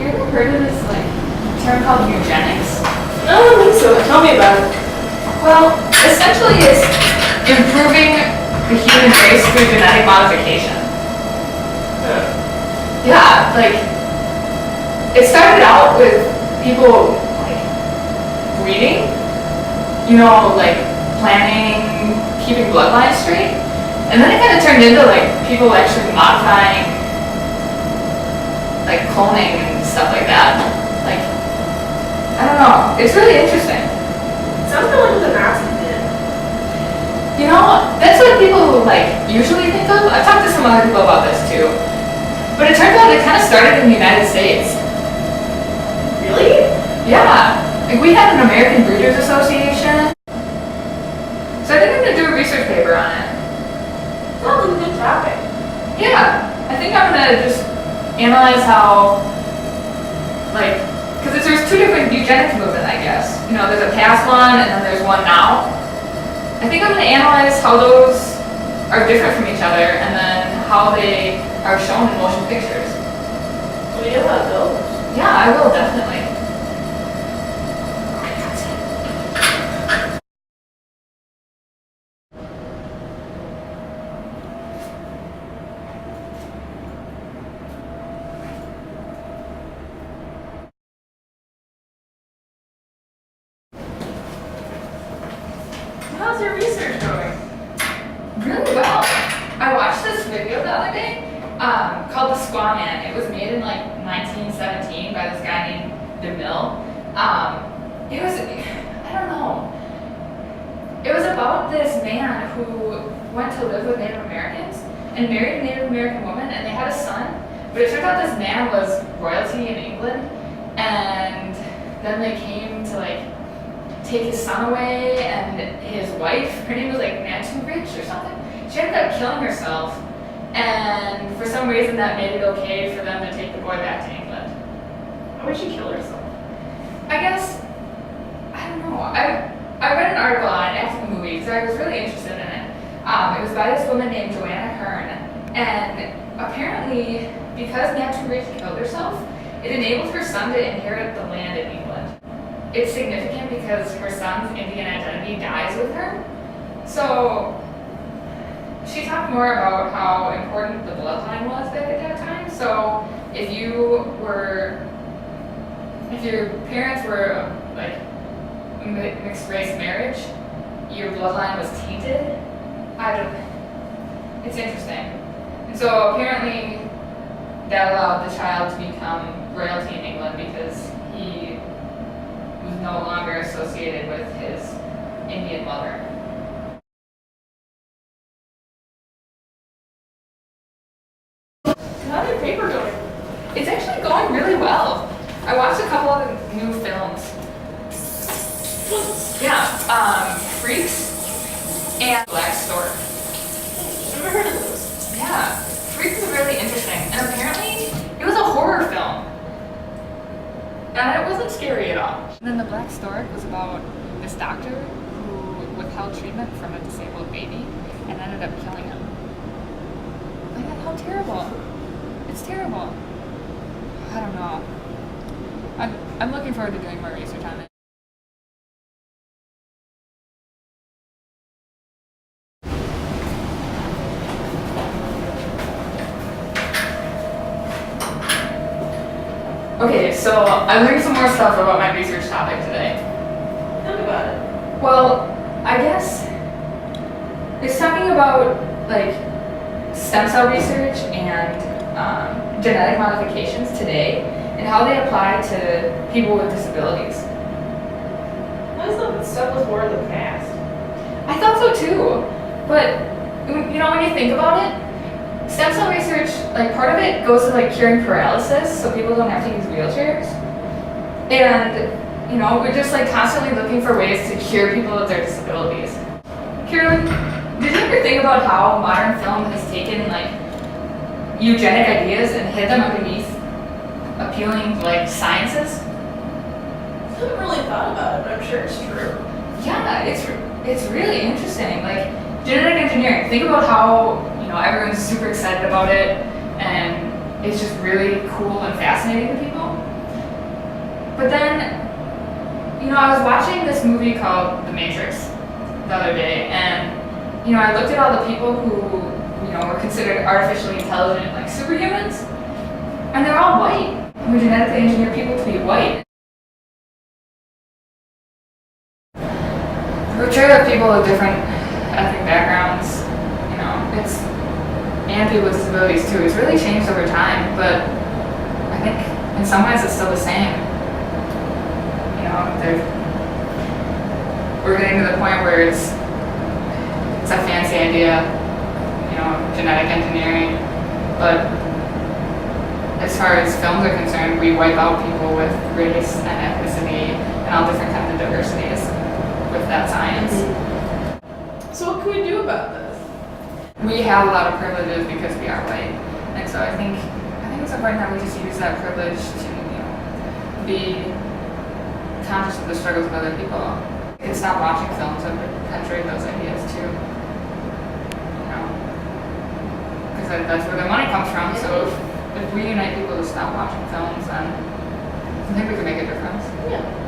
you ever heard of this term called eugenics? No, I don't think so. Tell me about it. Well, essentially it's improving the human race through genetic modification. Yeah, it started out with people breeding, planning, keeping bloodlines straight, and then it kind of turned into people actually modifying, cloning and stuff like that. I don't know, it's really interesting. Sounds kind of like what the Nazis did. That's what people usually think of. I've talked to some other people about this too. But it turns out it kind of started in the United States. Really? Yeah. We had an American Breeders Association. So I think I'm going to do a research paper on it. Sounds like a good topic. Yeah. I think I'm going to just analyze how, because there's two different eugenics movements, I guess. There's a past one and then there's one now. I think I'm going to analyze how those are different from each other and then how they are shown in motion pictures. Will you know how it goes? Yeah, I will definitely. How's your research going? Really well. I watched this video the other day called The Squaw Man. It was made in 1917 by this guy named DeMille. It was, I don't know. It was about this man who went to live with Native Americans and married a Native American woman, and they had a son. But it turned out this man was royalty in England, and then they came to take his son away, and his wife, her name was Nantu Rich or something. She ended up killing herself, and for some reason that made it okay for them to take the boy back to England. Why would she kill herself? I guess, I don't know. I read an article on it after the movie because I was really interested in it. It was by this woman named Joanna Hearn, and apparently because Nantu Rich killed herself, it enabled her son to inherit the land in England. It's significant because her son's Indian identity dies with her. So she talked more about how important the bloodline was back at that time. So if your parents were mixed race marriage, your bloodline was tainted. It's interesting. And so apparently that allowed the child to become royalty in England because he was no longer associated with his Indian mother. How's your paper going? It's actually going really well. I watched a couple of the new films. Yeah, Freaks and Black Stork. Never heard of those. Yeah, Freaks is really interesting, and apparently it was a horror film. And it wasn't scary at all. And then The Black Stork was about this doctor who withheld treatment from a disabled baby and ended up killing him. How terrible. It's terrible. I don't know. I'm looking forward to doing more research on it. Okay, so I learned some more stuff about my research topic today. Tell me about it. Well, I guess it's talking about stem cell research and genetic modifications today and how they apply to people with disabilities. I just thought that stuff was more of the past. I thought so too, but when you think about it, stem cell research, part of it goes to curing paralysis so people don't have to use wheelchairs. And, we're just constantly looking for ways to cure people with their disabilities. Carolyn, did you ever think about how modern film has taken eugenic ideas and hid them underneath appealing sciences? I haven't really thought about it, but I'm sure it's true. Yeah, it's really interesting. Genetic engineering, think about how everyone's super excited about it and it's just really cool and fascinating to people. But then, I was watching this movie called The Matrix the other day, and, I looked at all the people who, were considered artificially intelligent, like superhumans, and they're all white. We genetically engineer people to be white. The portrayal of people with different ethnic backgrounds, and people with disabilities too, it's really changed over time, but I think in some ways it's still the same. We're getting to the point where it's a fancy idea, genetic engineering, but as far as films are concerned, we wipe out people with race and ethnicity and all different kinds of diversities with that science. So what can we do about this? We have a lot of privileges because we are white, and so I think it's important that we just use that privilege to be conscious of the struggles of other people. We can stop watching films that perpetuate those ideas too. Because that's where the money comes from. So if we unite people to stop watching films, then I think we can make a difference. Yeah.